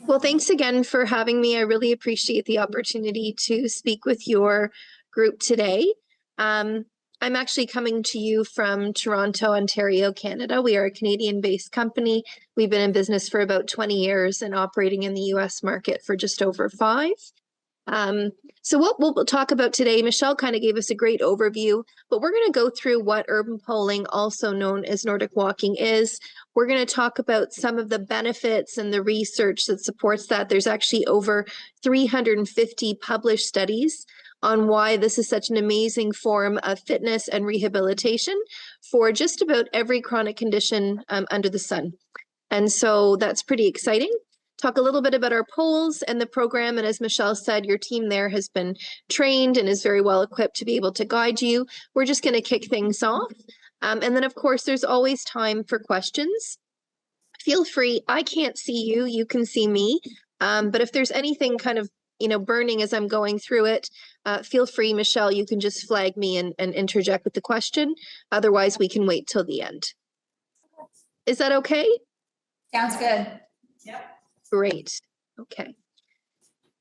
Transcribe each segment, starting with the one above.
Well, thanks again for having me. I really appreciate the opportunity to speak with your group today. Um, I'm actually coming to you from Toronto, Ontario, Canada. We are a Canadian-based company. We've been in business for about 20 years and operating in the US market for just over 5. Um, so what we'll talk about today, Michelle kind of gave us a great overview, but we're going to go through what urban polling, also known as Nordic walking, is. We're going to talk about some of the benefits and the research that supports that. There's actually over 350 published studies on why this is such an amazing form of fitness and rehabilitation for just about every chronic condition under the sun. And so that's pretty exciting. Talk a little bit about our polls and the program. And as Michelle said, your team there has been trained and is very well equipped to be able to guide you. We're just going to kick things off. And then, of course, there's always time for questions. Feel free. I can't see you. You can see me. But if there's anything kind of burning as I'm going through it, feel free, Michelle. You can just flag me and interject with the question. Otherwise, we can wait till the end. Is that okay? Sounds good. Yep. Great. Okay.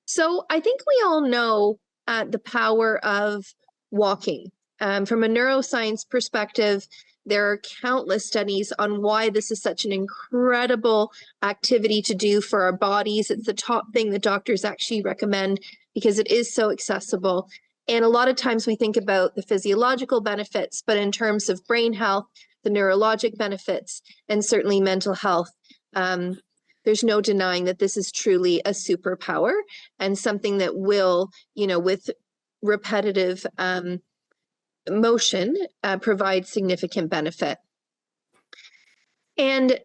So I think we all know the power of walking. From a neuroscience perspective, there are countless studies on why this is such an incredible activity to do for our bodies. It's the top thing that doctors actually recommend because it is so accessible. And a lot of times we think about the physiological benefits, but in terms of brain health, the neurologic benefits, and certainly mental health, there's no denying that this is truly a superpower and something that will, with repetitive motion, provide significant benefit. And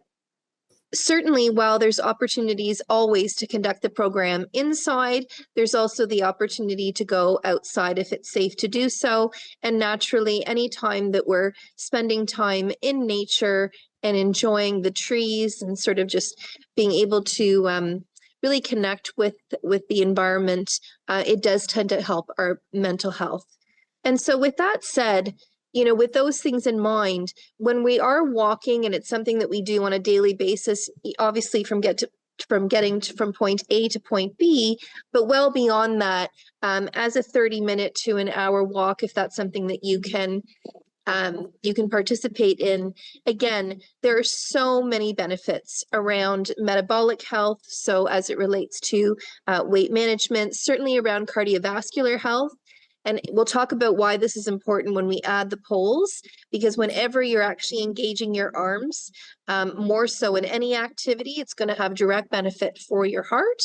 certainly, while there's opportunities always to conduct the program inside, there's also the opportunity to go outside if it's safe to do so. And naturally, any time that we're spending time in nature and enjoying the trees and sort of just being able to really connect with the environment, it does tend to help our mental health. And so with that said, with those things in mind, when we are walking, and it's something that we do on a daily basis, obviously from getting from point A to point B, but well beyond that, as a 30-minute to an hour walk, if that's something that you can participate in. Again, there are so many benefits around metabolic health. So as it relates to weight management, certainly around cardiovascular health. And we'll talk about why this is important when we add the poles, because whenever you're actually engaging your arms, more so in any activity, it's going to have direct benefit for your heart.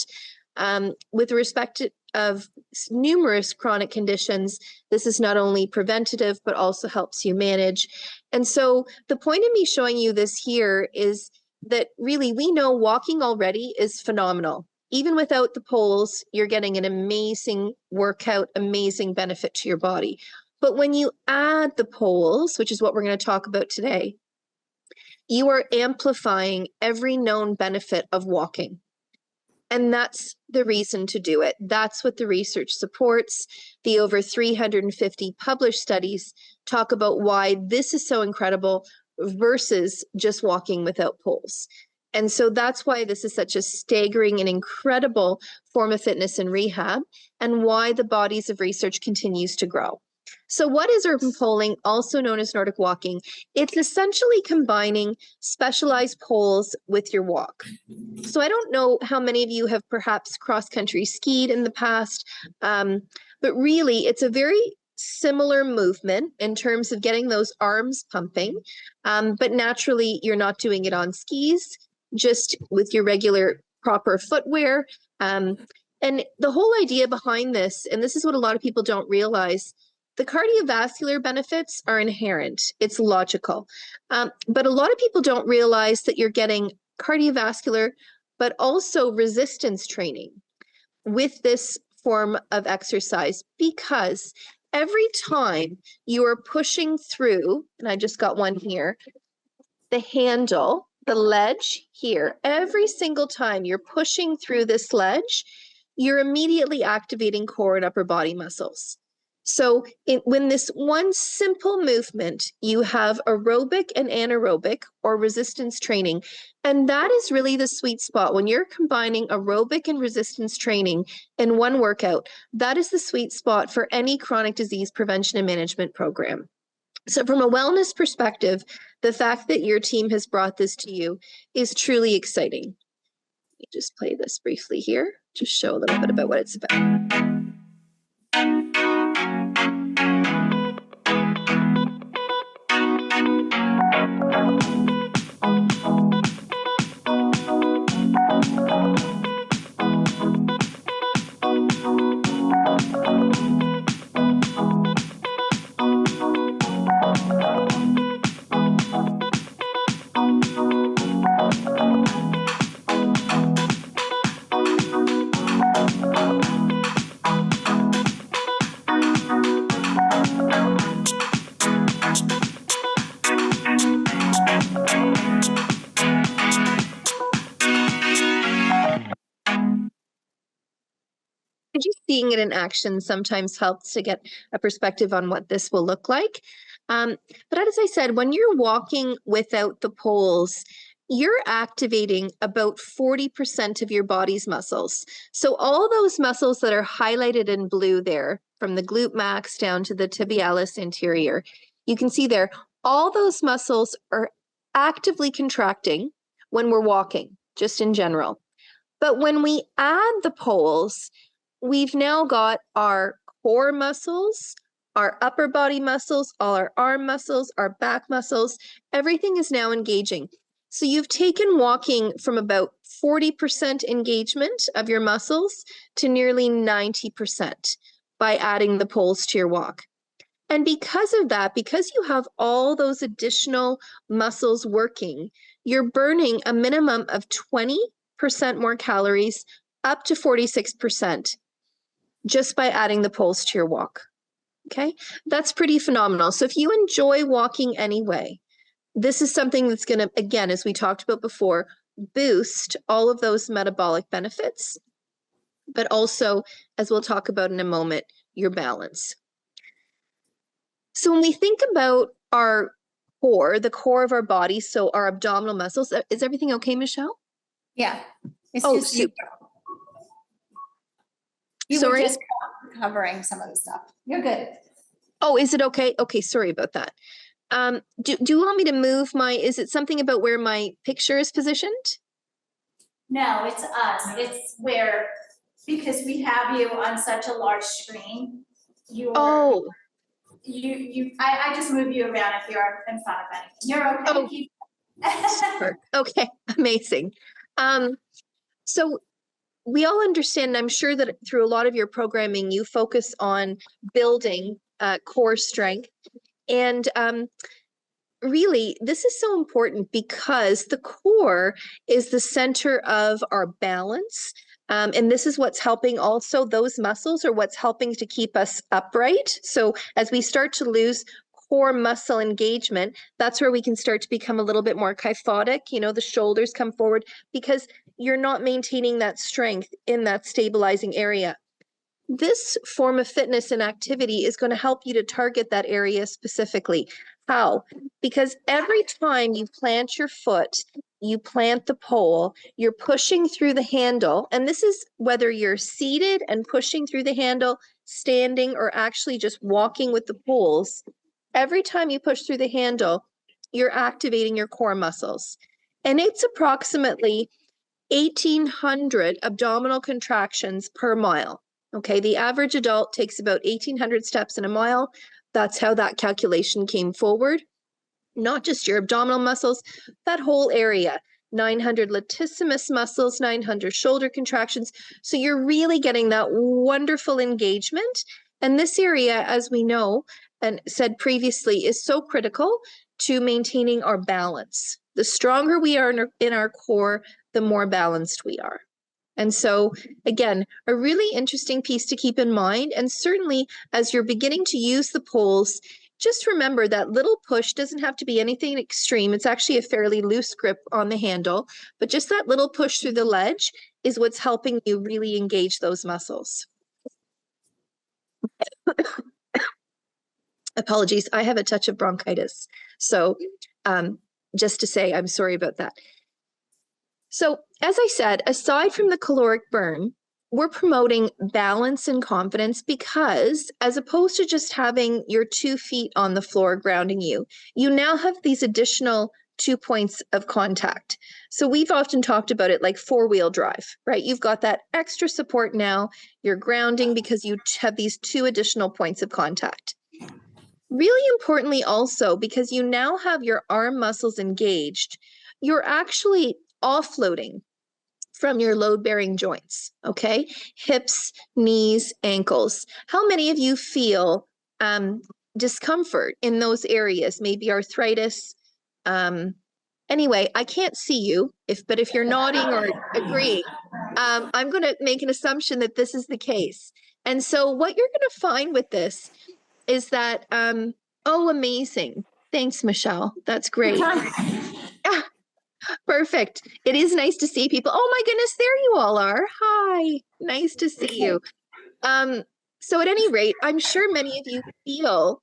With respect of numerous chronic conditions, this is not only preventative, but also helps you manage. And so the point of me showing you this here is that really we know walking already is phenomenal. Even without the poles, you're getting an amazing workout, amazing benefit to your body. But when you add the poles, which is what we're going to talk about today, you are amplifying every known benefit of walking. And that's the reason to do it. That's what the research supports. The over 350 published studies talk about why this is so incredible versus just walking without poles. And so that's why this is such a staggering and incredible form of fitness and rehab, and why the bodies of research continues to grow. So what is urban polling, also known as Nordic walking? It's essentially combining specialized poles with your walk. So I don't know how many of you have perhaps cross-country skied in the past, but really it's a very similar movement in terms of getting those arms pumping, but naturally you're not doing it on skis, just with your regular proper footwear. And the whole idea behind this, and this is what a lot of people don't realize, the cardiovascular benefits are inherent. It's logical. But a lot of people don't realize that you're getting cardiovascular, but also resistance training with this form of exercise, because every time you are pushing through, and I just got one here, the handle, the ledge here, every single time you're pushing through this ledge, you're immediately activating core and upper body muscles. So when this one simple movement, you have aerobic and anaerobic or resistance training. And that is really the sweet spot. When you're combining aerobic and resistance training in one workout, that is the sweet spot for any chronic disease prevention and management program. So from a wellness perspective, the fact that your team has brought this to you is truly exciting. Let me just play this briefly here, just show a little bit about what it's about. Just seeing it in action sometimes helps to get a perspective on what this will look like. But as I said, when you're walking without the poles, you're activating about 40% of your body's muscles. So all those muscles that are highlighted in blue there, from the glute max down to the tibialis anterior, you can see there, all those muscles are actively contracting when we're walking, just in general. But when we add the poles, we've now got our core muscles, our upper body muscles, all our arm muscles, our back muscles, everything is now engaging. So you've taken walking from about 40% engagement of your muscles to nearly 90% by adding the poles to your walk. And because of that, because you have all those additional muscles working, you're burning a minimum of 20% more calories, up to 46%, just by adding the poles to your walk. Okay, that's pretty phenomenal. So if you enjoy walking anyway, this is something that's going to, again, as we talked about before, boost all of those metabolic benefits, but also, as we'll talk about in a moment, your balance. So when we think about our core, the core of our body, so our abdominal muscles, is everything okay, Michelle? Yeah. It's Oh, just you. You were Sorry? just covering some of the stuff. You're good. Oh, is it okay? Okay, sorry about that. Do you want me to move is it something about where my picture is positioned? No, it's us. It's where, because we have you on such a large screen, Oh, I just move you around if you're in front of anything. You're okay. Oh. Super. Okay, amazing. So we all understand, and I'm sure that through a lot of your programming, you focus on building core strength. And really, this is so important because the core is the center of our balance. And this is what's helping also, those muscles are what's helping to keep us upright. So as we start to lose core muscle engagement, that's where we can start to become a little bit more kyphotic. You know, the shoulders come forward because you're not maintaining that strength in that stabilizing area. This form of fitness and activity is going to help you to target that area specifically. How? Because every time you plant your foot, you plant the pole, you're pushing through the handle, and this is whether you're seated and pushing through the handle, standing, or actually just walking with the poles. Every time you push through the handle, you're activating your core muscles. And it's approximately 1,800 abdominal contractions per mile. Okay, the average adult takes about 1,800 steps in a mile. That's how that calculation came forward. Not just your abdominal muscles, that whole area. 900 latissimus muscles, 900 shoulder contractions. So you're really getting that wonderful engagement. And this area, as we know and said previously, is so critical to maintaining our balance. The stronger we are in our core, the more balanced we are. And so, again, a really interesting piece to keep in mind. And certainly, as you're beginning to use the poles, just remember that little push doesn't have to be anything extreme. It's actually a fairly loose grip on the handle, but just that little push through the ledge is what's helping you really engage those muscles. Apologies, I have a touch of bronchitis. So just to say, I'm sorry about that. So as I said, aside from the caloric burn, we're promoting balance and confidence because as opposed to just having your 2 feet on the floor grounding you, you now have these additional 2 points of contact. So we've often talked about it like 4-wheel drive, right? You've got that extra support now, you're grounding because you have these 2 additional points of contact. Really importantly also, because you now have your arm muscles engaged, you're actually offloading from your load-bearing joints, okay? Hips, knees, ankles. How many of you feel discomfort in those areas? Maybe arthritis. Anyway, I can't see you, but if you're nodding or agreeing, I'm going to make an assumption that this is the case. And so what you're going to find with this is that, oh, amazing. Thanks, Michelle. That's great. Perfect. It is nice to see people. Oh my goodness, there you all are. Hi, nice to see you. So at any rate, I'm sure many of you feel,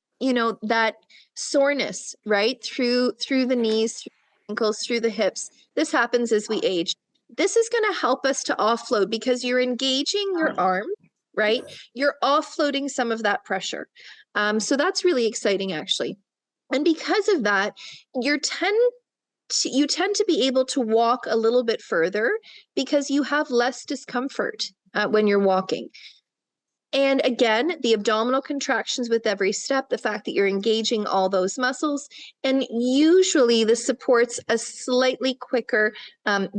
that soreness, right? Through the knees, through the ankles, through the hips. This happens as we age. This is going to help us to offload because you're engaging your arm, right? You're offloading some of that pressure. So that's really exciting, actually. And because of that, you tend to be able to walk a little bit further because you have less discomfort when you're walking. And again, the abdominal contractions with every step, the fact that you're engaging all those muscles, and usually this supports a slightly quicker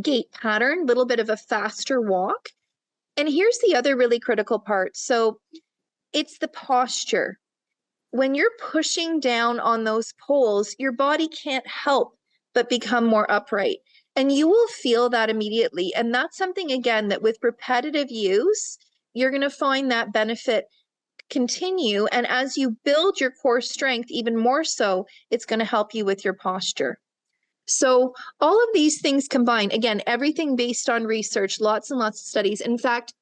gait pattern, a little bit of a faster walk. And here's the other really critical part. So it's the posture. When you're pushing down on those poles, your body can't help but become more upright. And you will feel that immediately. And that's something, again, that with repetitive use, you're going to find that benefit continue. And as you build your core strength even more so, it's going to help you with your posture. So all of these things combined, again, everything based on research, lots and lots of studies. In fact,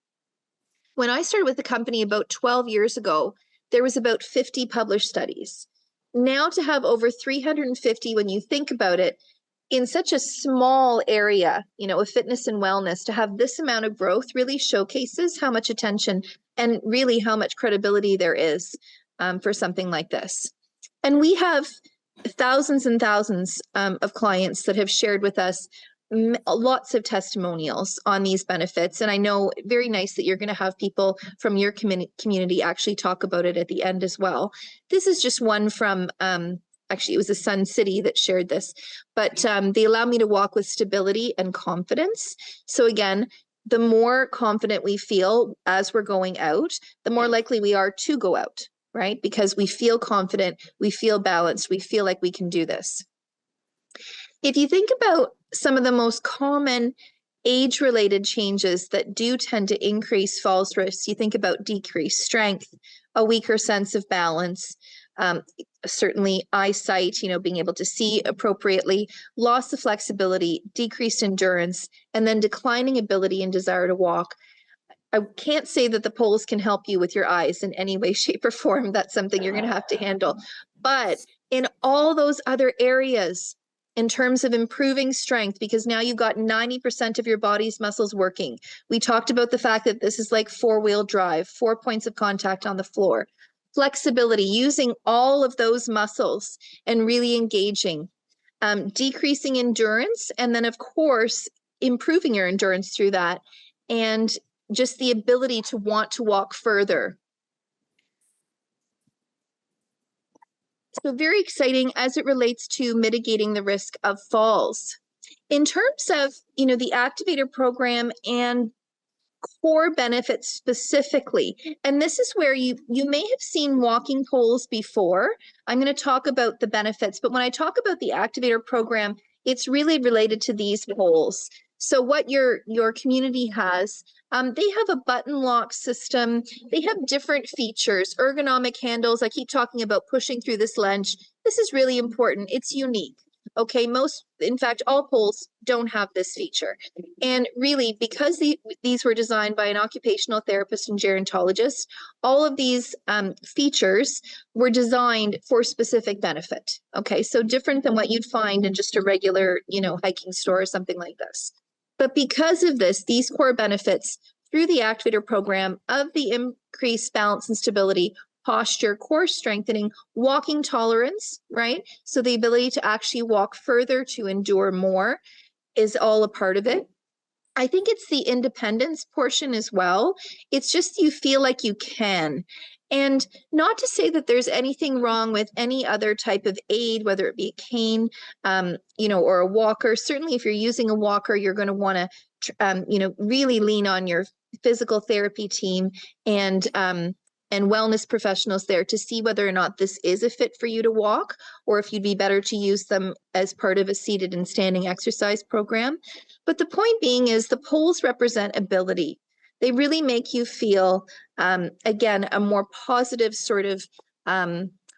when I started with the company about 12 years ago, there was about 50 published studies. Now to have over 350, when you think about it, in such a small area, of fitness and wellness, to have this amount of growth really showcases how much attention and really how much credibility there is for something like this. And we have thousands and thousands of clients that have shared with us lots of testimonials on these benefits. And I know very nice that you're going to have people from your community actually talk about it at the end as well. This is just one from, actually it was a Sun City that shared this, but they allow me to walk with stability and confidence. So again, the more confident we feel as we're going out, the more likely we are to go out, right? Because we feel confident, we feel balanced, we feel like we can do this. If you think about some of the most common age-related changes that do tend to increase falls risks, you think about decreased strength, a weaker sense of balance, certainly eyesight, being able to see appropriately, loss of flexibility, decreased endurance, and then declining ability and desire to walk. I can't say that the poles can help you with your eyes in any way, shape, or form. That's something you're going to have to handle. But in all those other areas, in terms of improving strength, because now you've got 90% of your body's muscles working. We talked about the fact that this is like 4-wheel drive, 4 points of contact on the floor. Flexibility, using all of those muscles and really engaging. Decreasing endurance, and then of course, improving your endurance through that. And just the ability to want to walk further. So very exciting as it relates to mitigating the risk of falls. In terms of, the Activator program and core benefits specifically, and this is where you may have seen walking poles before. I'm going to talk about the benefits, but when I talk about the Activator program, it's really related to these poles. So what your community has, they have a button lock system. They have different features, ergonomic handles. I keep talking about pushing through this lunge. This is really important. It's unique. Okay, most, in fact, all poles don't have this feature. And really, because these were designed by an occupational therapist and gerontologist, all of these features were designed for specific benefit. Okay, so different than what you'd find in just a regular, hiking store or something like this. But because of this, these core benefits through the activator program of the increased balance and stability, posture, core strengthening, walking tolerance, right? So the ability to actually walk further, to endure more, is all a part of it. I think it's the independence portion as well. It's just you feel like you can. And not to say that there's anything wrong with any other type of aid, whether it be a cane, or a walker. Certainly, if you're using a walker, you're going to want to, really lean on your physical therapy team and wellness professionals there to see whether or not this is a fit for you to walk, or if you'd be better to use them as part of a seated and standing exercise program. But the point being is the poles represent ability. They really make you feel, again, a more positive sort of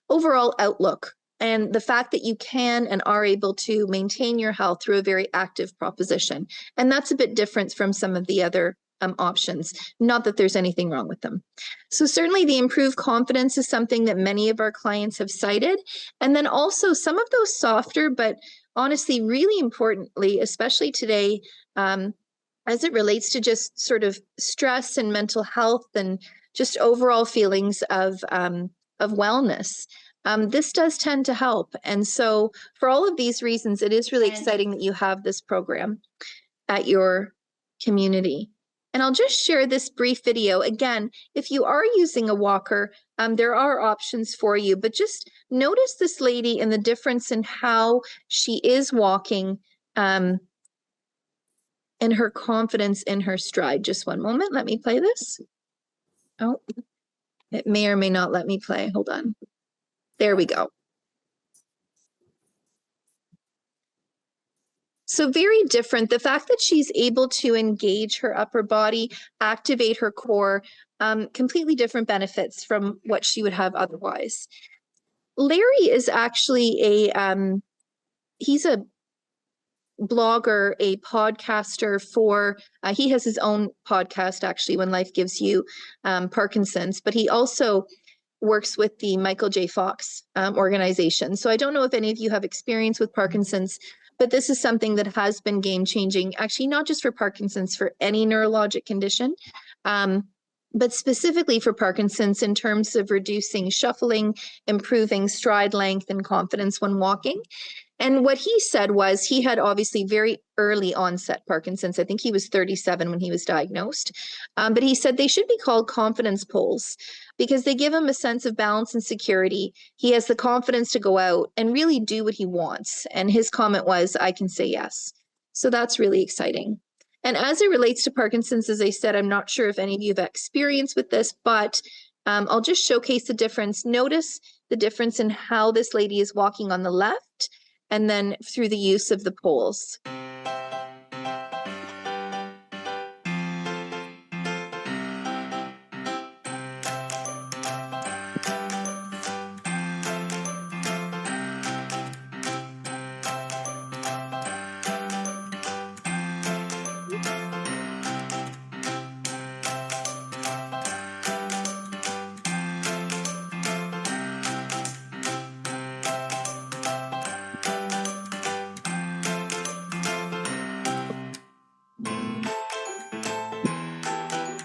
overall outlook. And the fact that you can and are able to maintain your health through a very active proposition. And that's a bit different from some of the other options. Not that there's anything wrong with them. So certainly the improved confidence is something that many of our clients have cited. And then also some of those softer, but honestly, really importantly, especially today, as it relates to just sort of stress and mental health and just overall feelings of wellness. This does tend to help. And so for all of these reasons, it is really exciting that you have this program at your community. And I'll just share this brief video. Again, if you are using a walker, there are options for you, but just notice this lady and the difference in how she is walking and her confidence in her stride. Just one moment, let me play this. Oh, it may or may not let me play. Hold on. There we go. So very different. The fact that she's able to engage her upper body, activate her core, completely different benefits from what she would have otherwise. Larry is actually he's a blogger, a podcaster for, he has his own podcast actually, When Life Gives You Parkinson's, but he also works with the Michael J. Fox organization. So I don't know if any of you have experience with Parkinson's, but this is something that has been game-changing, actually not just for Parkinson's, for any neurologic condition, but specifically for Parkinson's in terms of reducing shuffling, improving stride length and confidence when walking. And what he said was he had obviously very early onset Parkinson's. I think he was 37 when he was diagnosed. But he said they should be called confidence poles because they give him a sense of balance and security. He has the confidence to go out and really do what he wants. And his comment was, I can say yes. So that's really exciting. And as it relates to Parkinson's, as I said, I'm not sure if any of you have experience with this, but I'll just showcase the difference. Notice the difference in how this lady is walking on the left and then through the use of the poles.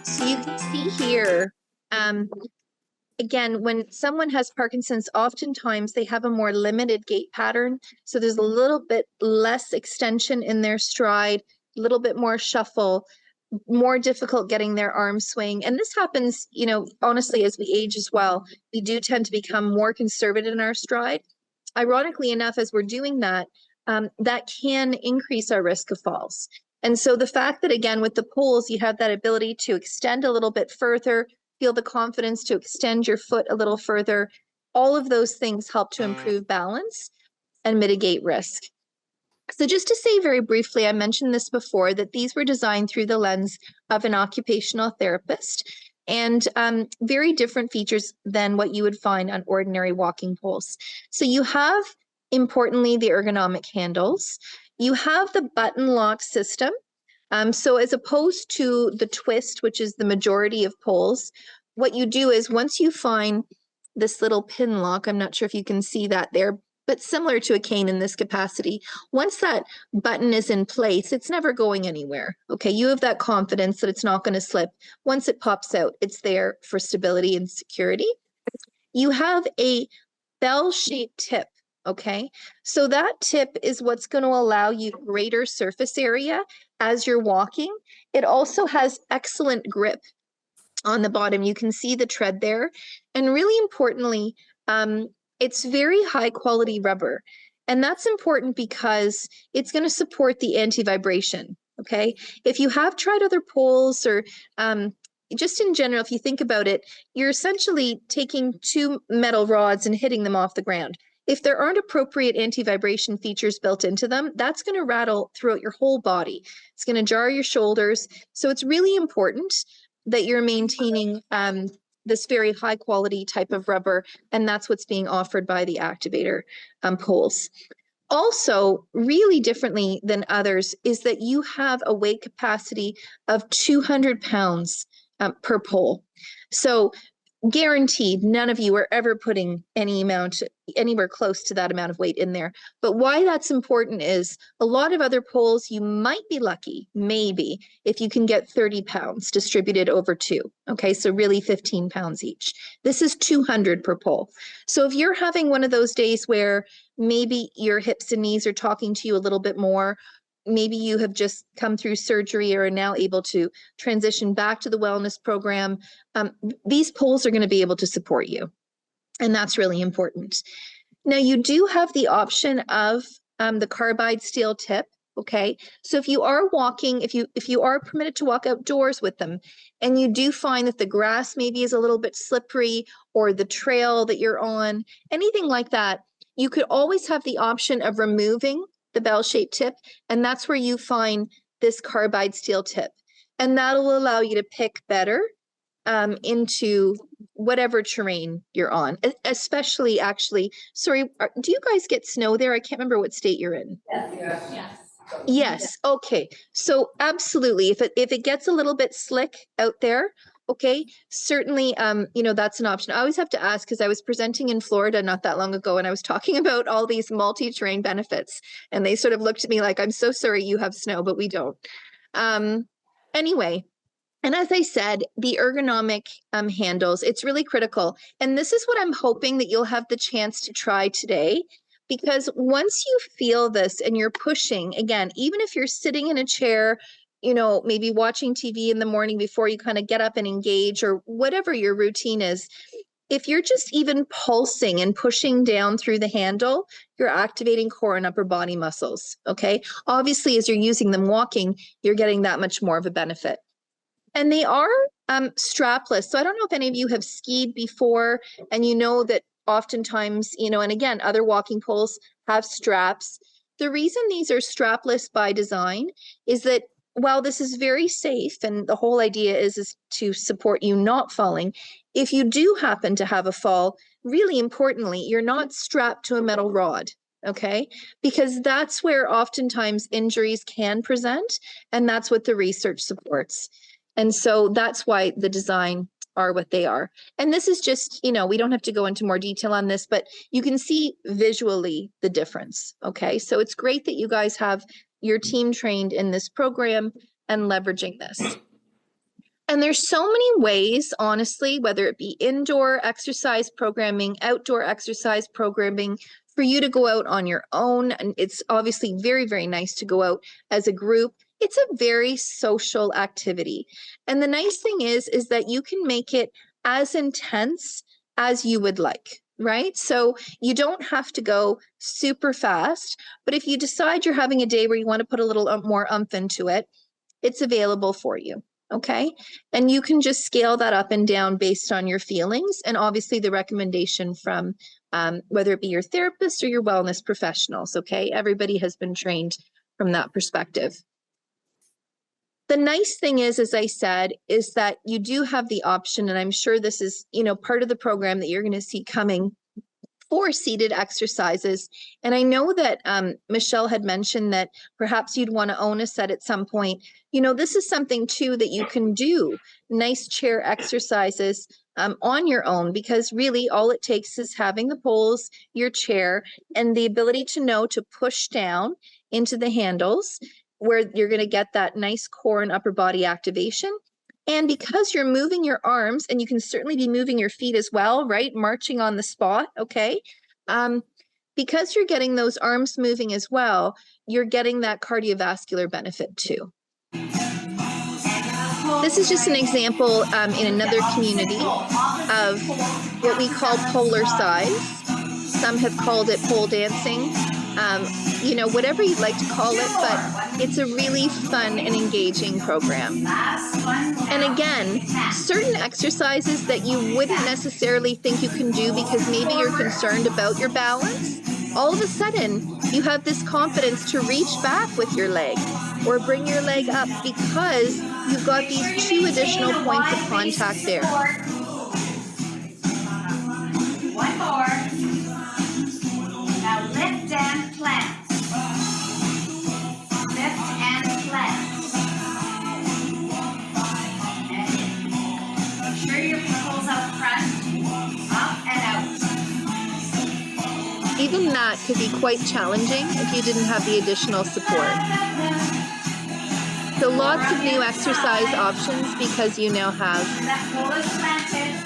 So you can see here, again, when someone has Parkinson's, oftentimes they have a more limited gait pattern. So there's a little bit less extension in their stride, a little bit more shuffle, more difficult getting their arm swing. And this happens, honestly, as we age as well, we do tend to become more conservative in our stride. Ironically enough, as we're doing that, that can increase our risk of falls. And so the fact that, again, with the poles, you have that ability to extend a little bit further, feel the confidence to extend your foot a little further, all of those things help to improve balance and mitigate risk. So just to say very briefly, I mentioned this before, that these were designed through the lens of an occupational therapist and very different features than what you would find on ordinary walking poles. So you have importantly, the ergonomic handles. You have the button lock system. So as opposed to the twist, which is the majority of poles, what you do is once you find this little pin lock, I'm not sure if you can see that there, but similar to a cane in this capacity, once that button is in place, it's never going anywhere. Okay, you have that confidence that it's not going to slip. Once it pops out, it's there for stability and security. You have a bell-shaped tip. Okay, so that tip is what's going to allow you greater surface area as you're walking. It also has excellent grip on the bottom. You can see the tread there. And really importantly, it's very high quality rubber. And that's important because it's going to support the anti-vibration. Okay, if you have tried other poles or just in general, if you think about it, you're essentially taking two metal rods and hitting them off the ground. If there aren't appropriate anti-vibration features built into them, that's going to rattle throughout your whole body. It's going to jar your shoulders. So it's really important that you're maintaining this very high quality type of rubber, and that's what's being offered by the Activator poles. Also, really differently than others is that you have a weight capacity of 200 pounds per pole. So guaranteed, none of you are ever putting any amount anywhere close to that amount of weight in there. But why that's important is a lot of other poles, you might be lucky, maybe, if you can get 30 pounds distributed over two. Okay, so really 15 pounds each. This is 200 per pole. So if you're having one of those days where maybe your hips and knees are talking to you a little bit more, maybe you have just come through surgery or are now able to transition back to the wellness program, these poles are going to be able to support you. And that's really important. Now, you do have the option of the carbide steel tip. Okay, so if you are walking, if you are permitted to walk outdoors with them, and you do find that the grass maybe is a little bit slippery, or the trail that you're on, anything like that, you could always have the option of removing the bell-shaped tip, and that's where you find this carbide steel tip. And that'll allow you to pick better into whatever terrain you're on, especially actually, sorry, do you guys get snow there? I can't remember what state you're in. Yes. Yes, okay. So absolutely, if it gets a little bit slick out there, okay, certainly, you know, that's an option. I always have to ask because I was presenting in Florida not that long ago and I was talking about all these multi-terrain benefits and they sort of looked at me like, I'm so sorry you have snow, but we don't. Anyway, and as I said, the ergonomic handles, it's really critical. And this is what I'm hoping that you'll have the chance to try today. Because once you feel this and you're pushing, again, even if you're sitting in a chair, you know, maybe watching TV in the morning before you kind of get up and engage or whatever your routine is, if you're just even pulsing and pushing down through the handle, you're activating core and upper body muscles, okay? Obviously, as you're using them walking, you're getting that much more of a benefit. And they are strapless. So I don't know if any of you have skied before and you know that oftentimes, you know, and again, other walking poles have straps. The reason these are strapless by design is that while this is very safe and the whole idea is to support you not falling, if you do happen to have a fall, really importantly, you're not strapped to a metal rod, okay? Because that's where oftentimes injuries can present, and that's what the research supports. And so that's why the design are what they are. And this is just, you know, we don't have to go into more detail on this, but you can see visually the difference, okay? So it's great that you guys have your team trained in this program and leveraging this. And there's so many ways, honestly, whether it be indoor exercise programming, outdoor exercise programming, for you to go out on your own. And it's obviously very, very nice to go out as a group. It's a very social activity. And the nice thing is that you can make it as intense as you would like, right? So you don't have to go super fast, but if you decide you're having a day where you want to put a little more oomph into it, it's available for you, okay? And you can just scale that up and down based on your feelings and obviously the recommendation from whether it be your therapist or your wellness professionals, okay? Everybody has been trained from that perspective. The nice thing is, as I said, is that you do have the option, and I'm sure this is, you know, part of the program that you're going to see coming 4 seated exercises. And I know that Michelle had mentioned that perhaps you'd want to own a set at some point. You know, this is something too that you can do, nice chair exercises on your own, because really all it takes is having the poles, your chair, and the ability to know to push down into the handles where you're going to get that nice core and upper body activation. And because you're moving your arms, and you can certainly be moving your feet as well, right? Marching on the spot, okay? Because you're getting those arms moving as well, you're getting that cardiovascular benefit too. This is just an example in another community of what we call polar size. Some have called it pole dancing. You know, whatever you'd like to call it, but it's a really fun and engaging program. And again, certain exercises that you wouldn't necessarily think you can do because maybe you're concerned about your balance, all of a sudden you have this confidence to reach back with your leg or bring your leg up because you've got these 2 additional points of contact there. One more. Now lift and plant. Lift and plant. And make sure your pulls out front, up and out. Even that could be quite challenging if you didn't have the additional support. So lots of new exercise options because you now have That pole is planted.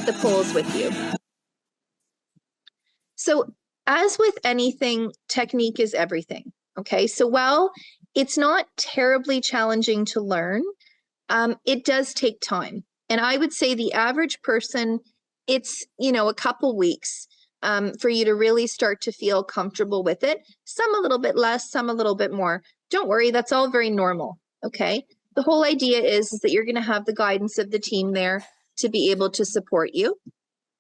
the poles with you. So as with anything, technique is everything, okay? So while it's not terribly challenging to learn, it does take time. And I would say the average person, it's, you know, a couple weeks for you to really start to feel comfortable with it. Some a little bit less, some a little bit more. Don't worry, that's all very normal, okay? The whole idea is that you're gonna have the guidance of the team there to be able to support you.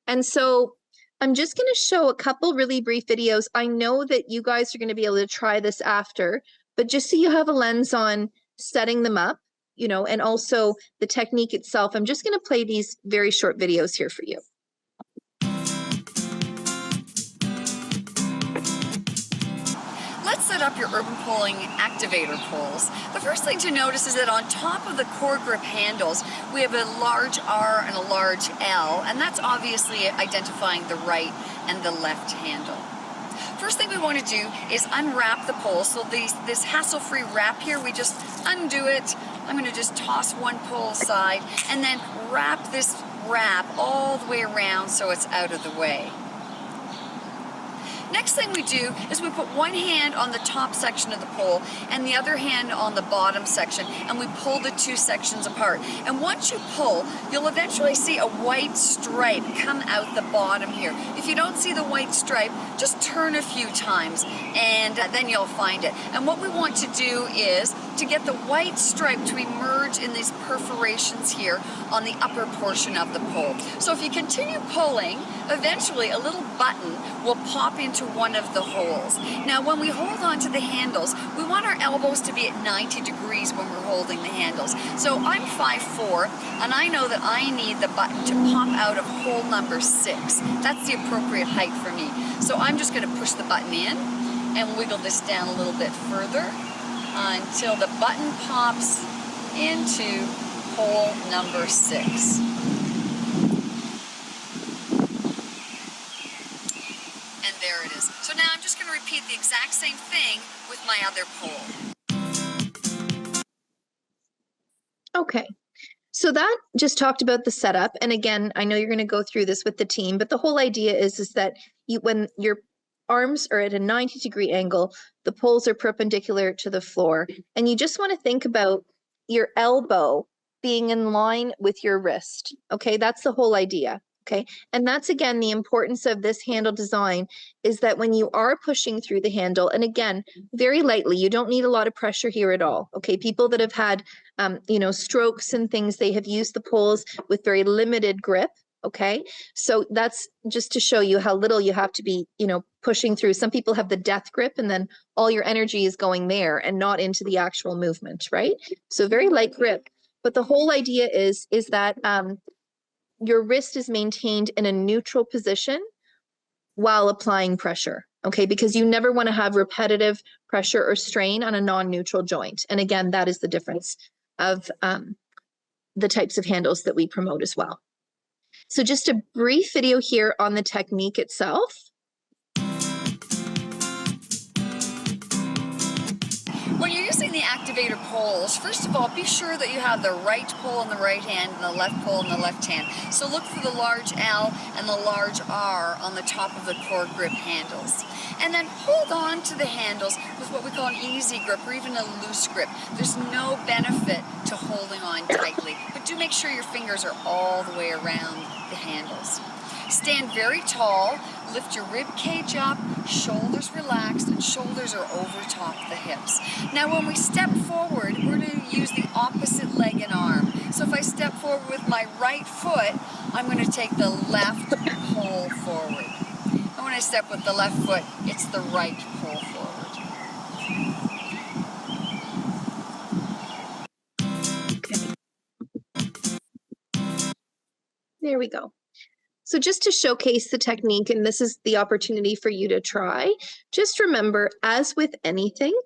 And so I'm just going to show a couple really brief videos. I know that you guys are going to be able to try this after, but just so you have a lens on setting them up, you know, and also the technique itself, I'm just going to play these very short videos here for you. Let's set up your urban pulling activator poles. The first thing to notice is that on top of the core grip handles, we have a large R and a large L, and that's obviously identifying the right and the left handle. First thing we want to do is unwrap the pole. So this hassle-free wrap here, we just undo it. I'm going to just toss one pole aside and then wrap this wrap all the way around so it's out of the way. Next thing we do is we put one hand on the top section of the pole and the other hand on the bottom section, and we pull the 2 sections apart. And once you pull, you'll eventually see a white stripe come out the bottom here. If you don't see the white stripe, just turn a few times and then you'll find it. And what we want to do is to get the white stripe to emerge in these perforations here on the upper portion of the pole. So if you continue pulling, eventually a little button will pop into one of the holes. Now when we hold on to the handles, we want our elbows to be at 90 degrees when we're holding the handles. So I'm 5'4", and I know that I need the button to pop out of hole number 6. That's the appropriate height for me. So I'm just going to push the button in and wiggle this down a little bit further until the button pops into hole number 6. And there it is. So now I'm just going to repeat the exact same thing with my other pole. Okay, so that just talked about the setup. And again, I know you're going to go through this with the team, but the whole idea is that when your arms are at a 90-degree angle, the poles are perpendicular to the floor, and you just want to think about your elbow being in line with your wrist. Okay, that's the whole idea. Okay, and that's again the importance of this handle design, is that when you are pushing through the handle, and again, very lightly, you don't need a lot of pressure here at all. Okay, people that have had you know, strokes and things, they have used the poles with very limited grip. Okay, so that's just to show you how little you have to be, you know, pushing through. Some people have the death grip, and then all your energy is going there and not into the actual movement, right? So very light grip. But the whole idea is that your wrist is maintained in a neutral position while applying pressure, okay? Because you never want to have repetitive pressure or strain on a non-neutral joint. And again, that is the difference of the types of handles that we promote as well. So just a brief video here on the technique itself. When you're using the activator poles, first of all, be sure that you have the right pole in the right hand and the left pole in the left hand. So look for the large L and the large R on the top of the core grip handles. And then hold on to the handles with what we call an easy grip or even a loose grip. There's no benefit to holding on tightly, but do make sure your fingers are all the way around the handles. Stand very tall, lift your rib cage up, shoulders relaxed, and shoulders are over top the hips. Now when we step forward, we're going to use the opposite leg and arm. So if I step forward with my right foot, I'm going to take the left pole forward. And when I step with the left foot, it's the right pole forward. There we go. So just to showcase the technique, and this is the opportunity for you to try, just remember, as with anything,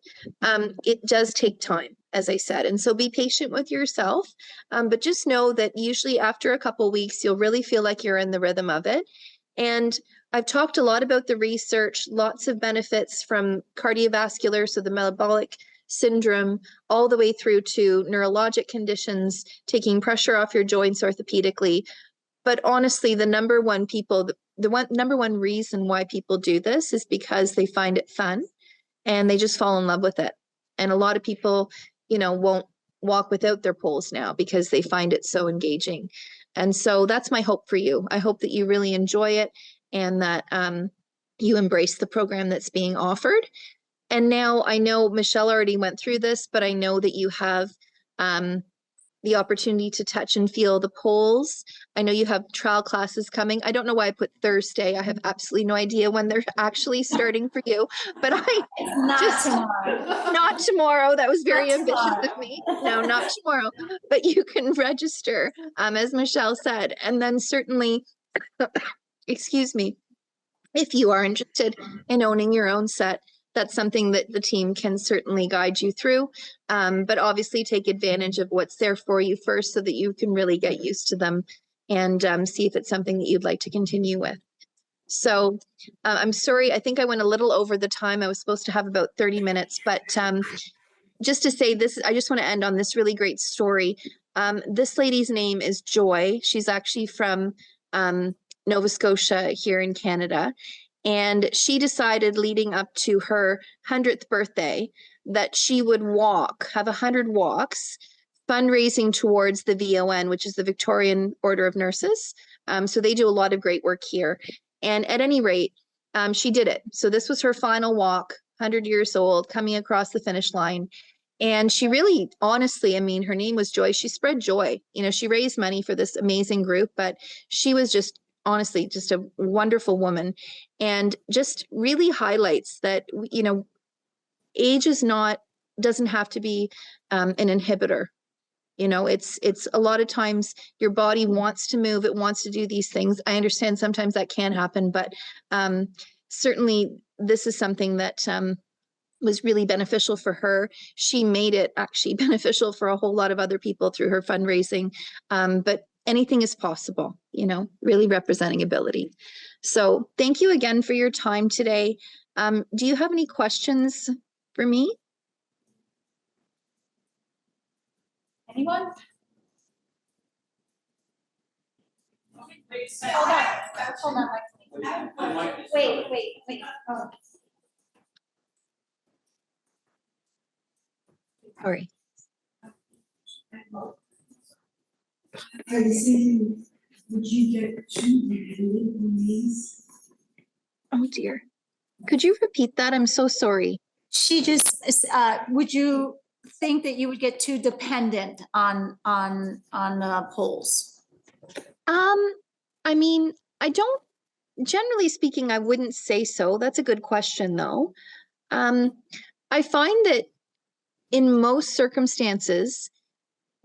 it does take time, as I said. And so be patient with yourself, but just know that usually after a couple weeks, you'll really feel like you're in the rhythm of it. And I've talked a lot about the research, lots of benefits from cardiovascular, so the metabolic syndrome, all the way through to neurologic conditions, taking pressure off your joints orthopedically. But honestly, the number one reason why people do this is because they find it fun and they just fall in love with it. And a lot of people, you know, won't walk without their poles now because they find it so engaging. And so that's my hope for you. I hope that you really enjoy it and that you embrace the program that's being offered. And now I know Michelle already went through this, but I know that you have the opportunity to touch and feel the poles. I know you have trial classes coming. I don't know why I put Thursday. I have absolutely no idea when they're actually starting for you, but Not tomorrow. not tomorrow. That was very Not ambitious tomorrow. of me. No, not tomorrow, but you can register, as Michelle said, and then certainly, excuse me, if you are interested in owning your own set, that's something that the team can certainly guide you through. But obviously take advantage of what's there for you first so that you can really get used to them and see if it's something that you'd like to continue with. So I'm sorry, I think I went a little over the time. I was supposed to have about 30 minutes, but just to say this, I just want to end on this really great story. This lady's name is Joy. She's actually from Nova Scotia here in Canada. And she decided leading up to her 100th birthday that she would have 100 walks, fundraising towards the VON, which is the Victorian Order of Nurses. So they do a lot of great work here. And at any rate, she did it. So this was her final walk, 100 years old, coming across the finish line. And she really, honestly, I mean, her name was Joy. She spread joy. You know, she raised money for this amazing group, but she was just honestly just a wonderful woman, and just really highlights that, you know, age doesn't have to be an inhibitor. You know, it's a lot of times your body wants to move, it wants to do these things. I understand sometimes that can happen, but certainly this is something that was really beneficial for her. She made it actually beneficial for a whole lot of other people through her fundraising. But anything is possible, you know, really representing ability. So thank you again for your time today. Do you have any questions for me? Anyone? Hold on. Wait. Oh. Sorry. I was saying, would you get two dependent on these? Oh dear. Could you repeat that? I'm so sorry. She just, would you think that you would get too dependent on polls? I mean, generally speaking, I wouldn't say so. That's a good question though. I find that in most circumstances,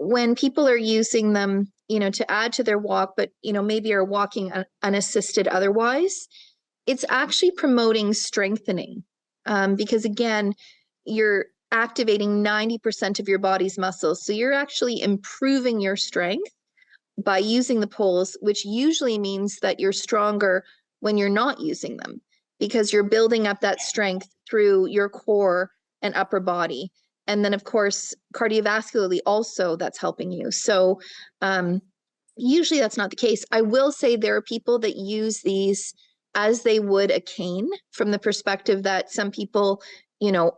when people are using them to add to their walk, but, maybe are walking unassisted otherwise, it's actually promoting strengthening. Because again, you're activating 90% of your body's muscles. So you're actually improving your strength by using the poles, which usually means that you're stronger when you're not using them, because you're building up that strength through your core and upper body. And then, of course, cardiovascularly also that's helping you. So usually that's not the case. I will say there are people that use these as they would a cane, from the perspective that some people,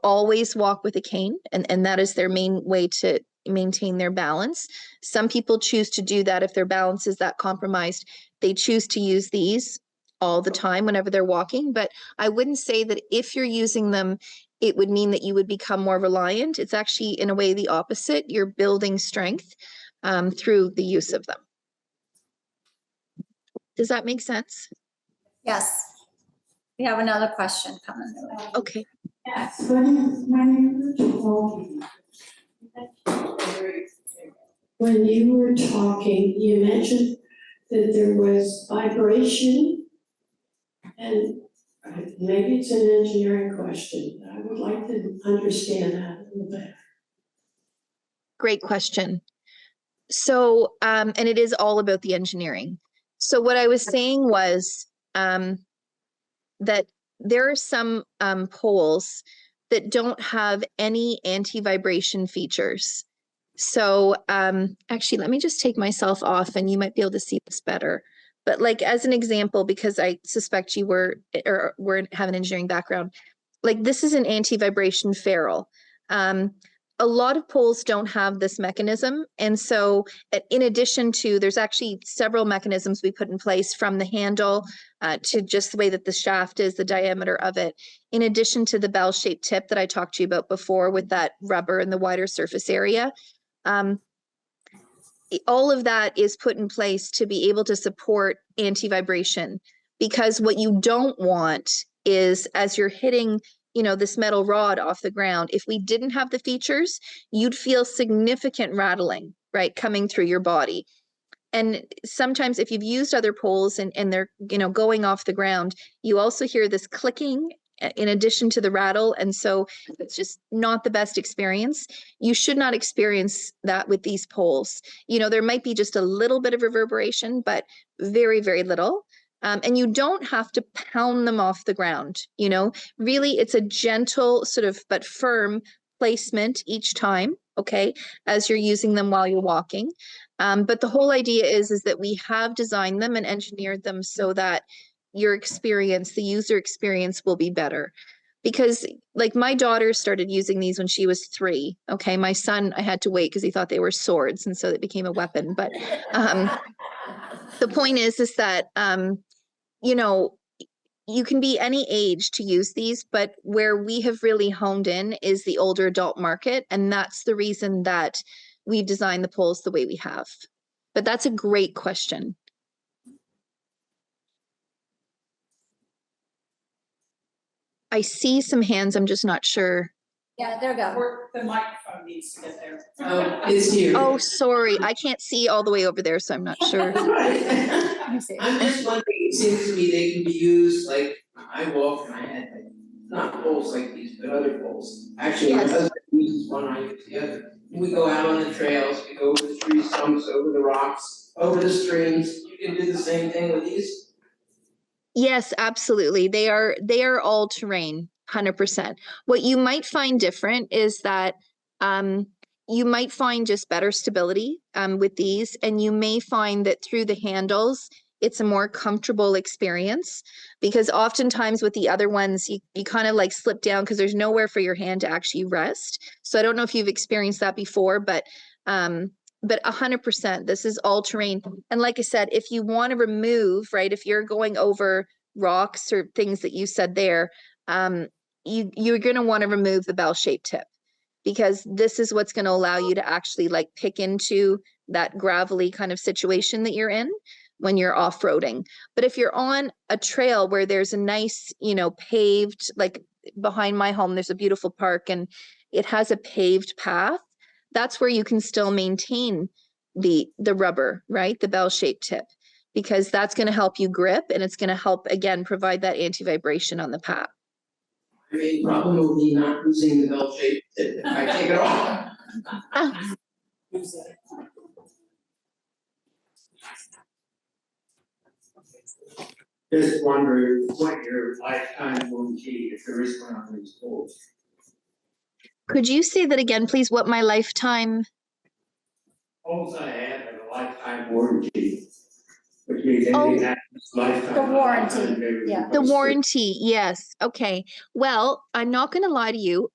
always walk with a cane, and that is their main way to maintain their balance. Some people choose to do that if their balance is that compromised. They choose to use these all the time whenever they're walking. But I wouldn't say that if you're using them, it would mean that you would become more reliant. It's actually, in a way, the opposite. You're building strength through the use of them. Does that make sense? Yes. We have another question coming. Okay. Yes, when you were talking, you mentioned that there was vibration, and maybe it's an engineering question, but I would like to understand that a little bit. Great question. So, and it is all about the engineering. So what I was saying was that there are some poles that don't have any anti-vibration features. So actually, let me just take myself off and you might be able to see this better. But like, as an example, because I suspect you have an engineering background, like this is an anti-vibration ferrule. A lot of poles don't have this mechanism. And so in addition to, there's actually several mechanisms we put in place, from the handle to just the way that the shaft is, the diameter of it, in addition to the bell-shaped tip that I talked to you about before with that rubber and the wider surface area. All of that is put in place to be able to support anti-vibration, because what you don't want is, as you're hitting this metal rod off the ground, if we didn't have the features, you'd feel significant rattling, right, coming through your body. And sometimes if you've used other poles and they're, going off the ground, you also hear this clicking in addition to the rattle. And so it's just not the best experience. You should not experience that with these poles. There might be just a little bit of reverberation, but very, very little. And you don't have to pound them off the ground. Really, it's a gentle sort of, but firm placement each time, okay, as you're using them while you're walking. But the whole idea is that we have designed them and engineered them so that your experience, the user experience, will be better. Because like my daughter started using these when she was 3. Okay, my son, I had to wait because he thought they were swords, and so it became a weapon. But the point is that you can be any age to use these, but where we have really honed in is the older adult market. And that's the reason that we've designed the poles the way we have. But that's a great question. I see some hands, I'm just not sure. Yeah, there we go. The microphone needs to get there. It's here. Oh, sorry, I can't see all the way over there, so I'm not sure. Let me see. I'm just wondering, it seems to me they can be used, like, I walk and I had, not poles like these, but other poles. Actually, my Yes. husband uses one, I use the other. We go out on the trails, we go over the tree stumps, over the rocks, over the streams. You can do the same thing with these? Yes, absolutely. They are all terrain, 100%. What you might find different is that you might find just better stability with these, and you may find that through the handles, it's a more comfortable experience, because oftentimes with the other ones, you kind of like slip down because there's nowhere for your hand to actually rest. So I don't know if you've experienced that before, but 100%, this is all terrain. And like I said, if you want to remove, right, if you're going over rocks or things that you said there, you're going to want to remove the bell-shaped tip, because this is what's going to allow you to actually like pick into that gravelly kind of situation that you're in when you're off-roading. But if you're on a trail where there's a nice, paved, like behind my home, there's a beautiful park and it has a paved path, that's where you can still maintain the rubber, right? The bell-shaped tip, because that's going to help you grip and it's going to help, again, provide that anti-vibration on the PAP. My main problem will be not losing the bell shape if I take it off. Just wondering what your lifetime warranty, if there is one on these poles. Could you say that again, please? What my lifetime? Poles I have a lifetime warranty. Which means Oh. anything happens lifetime. The warranty, lifetime, they would yeah. The replace it. warranty, yes. Okay. Well, I'm not going to lie to you.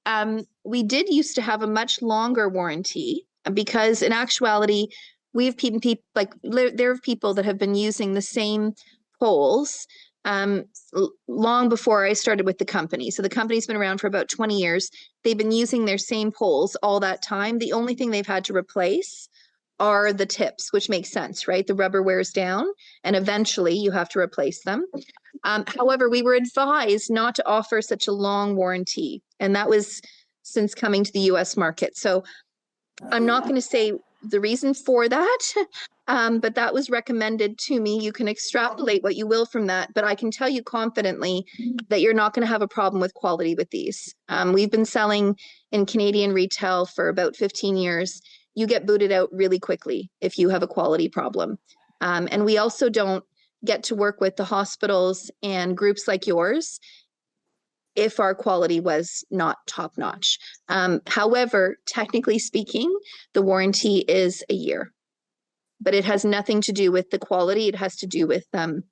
We did used to have a much longer warranty because in actuality, we have people there are people that have been using the same poles long before I started with the company. So the company's been around for about 20 years. They've been using their same poles all that time. The only thing they've had to replace are the tips, which makes sense, right? The rubber wears down and eventually you have to replace them. However, we were advised not to offer such a long warranty, and that was since coming to the US market. So I'm not going to say the reason for that, but that was recommended to me. You can extrapolate what you will from that, but I can tell you confidently that you're not going to have a problem with quality with these. We've been selling in Canadian retail for about 15 years. You get booted out really quickly if you have a quality problem. And we also don't get to work with the hospitals and groups like yours if our quality was not top notch. However, technically speaking, the warranty is a year, but it has nothing to do with the quality. It has to do with the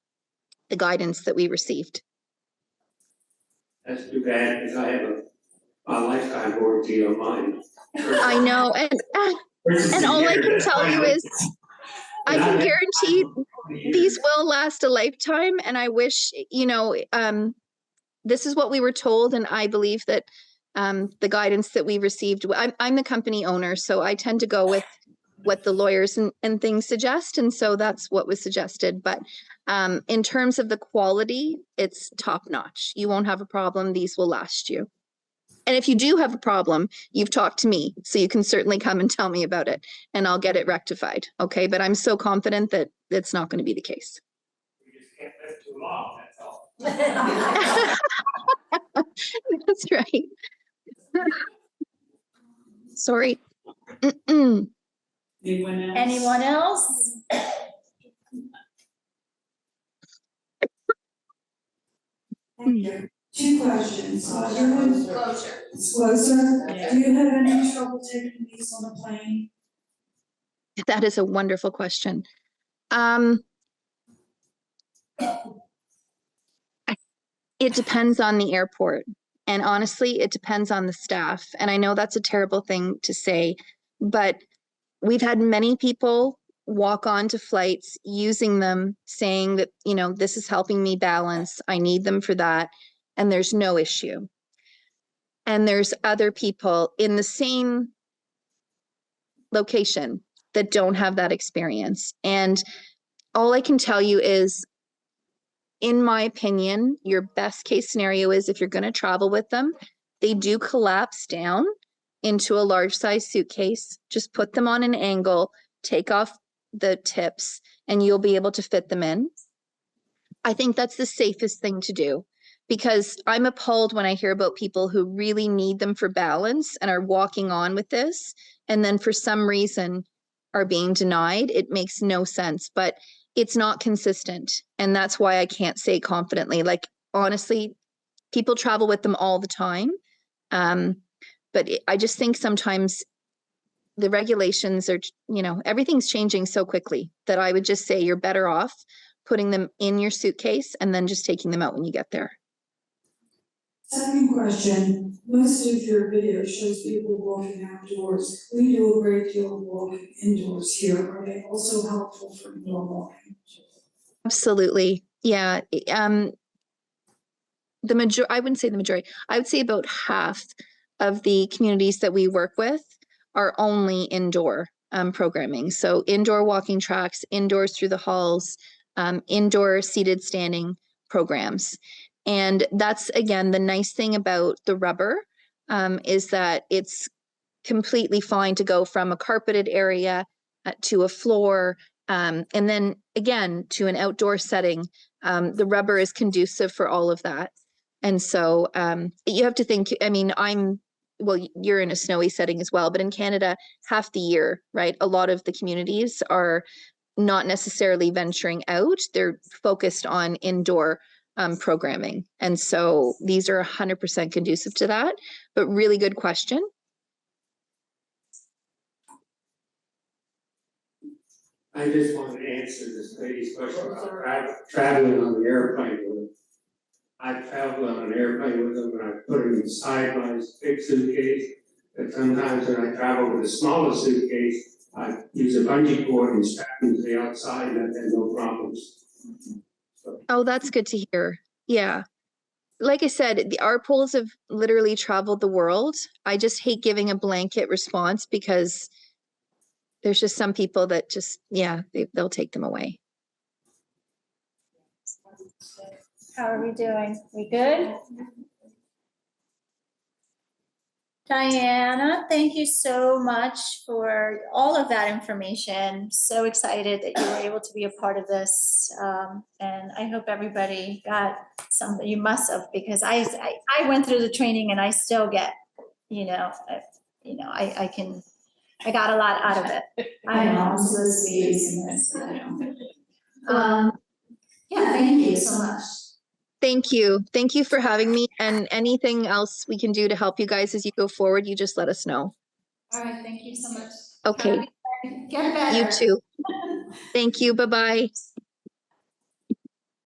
guidance that we received. That's too bad, because I have a lifetime warranty on mine. I know, and all I can tell you is I can guarantee these will last a lifetime, and I wish, this is what we were told, and I believe that the guidance that we received, I'm the company owner, so I tend to go with what the lawyers and things suggest, and so that's what was suggested. But in terms of the quality, it's top notch. You won't have a problem. These will last you. And if you do have a problem, you've talked to me, so you can certainly come and tell me about it, and I'll get it rectified. Okay, but I'm so confident that it's not going to be the case. We just can't live too long, that's all. That's right. Sorry. Mm-mm. Anyone else? Thank you. Two questions. You're in disclosure. Do you have any trouble taking these on a plane? That is a wonderful question. It depends on the airport. And honestly, it depends on the staff. And I know that's a terrible thing to say, but we've had many people walk onto flights using them, saying that, this is helping me balance. I need them for that. And there's no issue. And there's other people in the same location that don't have that experience. And all I can tell you is, in my opinion, your best case scenario is if you're going to travel with them, they do collapse down into a large size suitcase. Just put them on an angle, take off the tips, and you'll be able to fit them in. I think that's the safest thing to do, because I'm appalled when I hear about people who really need them for balance and are walking on with this, and then for some reason are being denied. It makes no sense, but it's not consistent. And that's why I can't say confidently. Like, honestly, people travel with them all the time. But I just think sometimes the regulations are, everything's changing so quickly that I would just say you're better off putting them in your suitcase and then just taking them out when you get there. Second question, most of your video shows people walking outdoors. We do a great deal of walking indoors here. Are they also helpful for indoor walking? Absolutely. Yeah. I wouldn't say the majority. I would say about half of the communities that we work with are only indoor programming. So indoor walking tracks, indoors through the halls, indoor seated standing programs. And that's, again, the nice thing about the rubber is that it's completely fine to go from a carpeted area to a floor, and then again, to an outdoor setting. The rubber is conducive for all of that. And so you have to think, I mean, well, you're in a snowy setting as well, but in Canada, half the year, right? A lot of the communities are not necessarily venturing out. They're focused on indoor programming. And so these are 100% conducive to that, but really good question. I just want to answer this lady's question about traveling on the airplane with them. I traveled on an airplane with them and I put them inside my big suitcase. But sometimes when I travel with a smaller suitcase, I use a bungee cord and strap them to the outside and I've had no problems. Oh, that's good to hear. Yeah. Like I said, our polls have literally traveled the world. I just hate giving a blanket response because there's just some people that just, yeah, they'll take them away. How are we doing? We good? Diana, thank you so much for all of that information. So excited that you were able to be a part of this. And I hope everybody got something. You must have, because I went through the training and I still get, I got a lot out of it. I know, I'm supposed to be using this, but I don't. Yeah, thank you so much. Thank you. Thank you for having me. And anything else we can do to help you guys as you go forward, you just let us know. All right, thank you so much. Okay. Get better. You too. Thank you. Bye-bye.